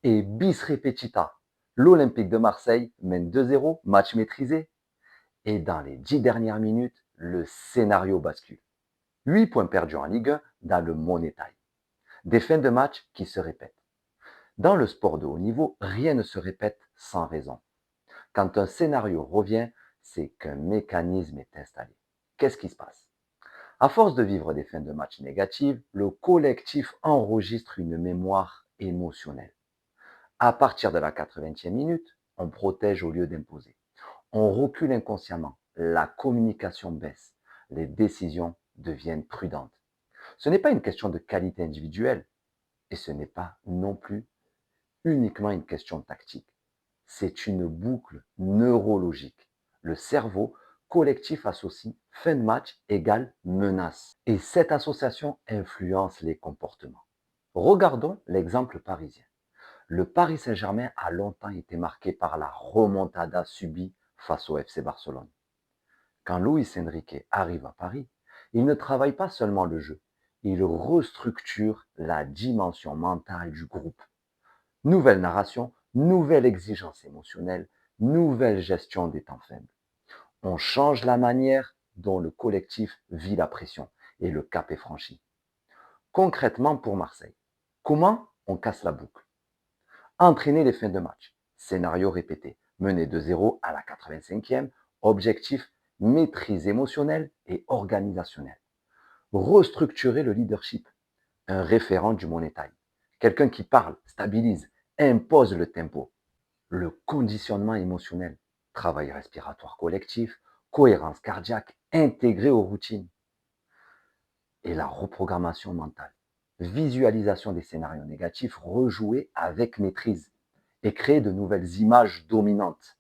Et bis repetita, l'Olympique de Marseille mène 2-0, match maîtrisé. Et dans les 10 dernières minutes, le scénario bascule. 8 points perdus en Ligue 1 dans le Money Time. Des fins de match qui se répètent. Dans le sport de haut niveau, rien ne se répète sans raison. Quand un scénario revient, c'est qu'un mécanisme est installé. Qu'est-ce qui se passe? À force de vivre des fins de match négatives, le collectif enregistre une mémoire émotionnelle. À partir de la 80e minute, on protège au lieu d'imposer. On recule inconsciemment, la communication baisse, les décisions deviennent prudentes. Ce n'est pas une question de qualité individuelle et ce n'est pas non plus uniquement une question tactique. C'est une boucle neurologique. Le cerveau collectif associe fin de match égale menace. Et cette association influence les comportements. Regardons l'exemple parisien. Le Paris Saint-Germain a longtemps été marqué par la remontada subie face au FC Barcelone. Quand Luis Enrique arrive à Paris, il ne travaille pas seulement le jeu, il restructure la dimension mentale du groupe. Nouvelle narration, nouvelle exigence émotionnelle, nouvelle gestion des temps faibles. On change la manière dont le collectif vit la pression et le cap est franchi. Concrètement pour Marseille, comment on casse la boucle? Entraîner les fins de match, scénario répété, mener 2-0 à la 85e, objectif maîtrise émotionnelle et organisationnelle. Restructurer le leadership, un référent du Money Time, quelqu'un qui parle, stabilise, impose le tempo. Le conditionnement émotionnel, travail respiratoire collectif, cohérence cardiaque intégrée aux routines. Et la reprogrammation mentale, visualisation des scénarios négatifs rejoués avec maîtrise et créer de nouvelles images dominantes.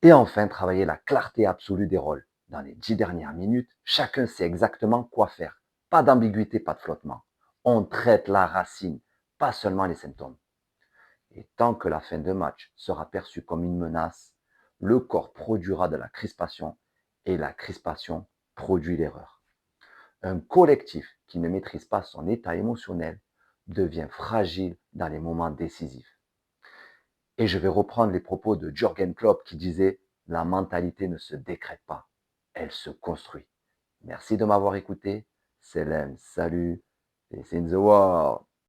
Et enfin, travailler la clarté absolue des rôles. Dans les 10 dernières minutes, chacun sait exactement quoi faire. Pas d'ambiguïté, pas de flottement. On traite la racine, pas seulement les symptômes. Et tant que la fin de match sera perçue comme une menace, le corps produira de la crispation et la crispation produit l'erreur. Un collectif qui ne maîtrise pas son état émotionnel devient fragile dans les moments décisifs. Et je vais reprendre les propos de Jürgen Klopp qui disait « La mentalité ne se décrète pas, elle se construit ». Merci de m'avoir écouté. Selem, salut, peace in the world.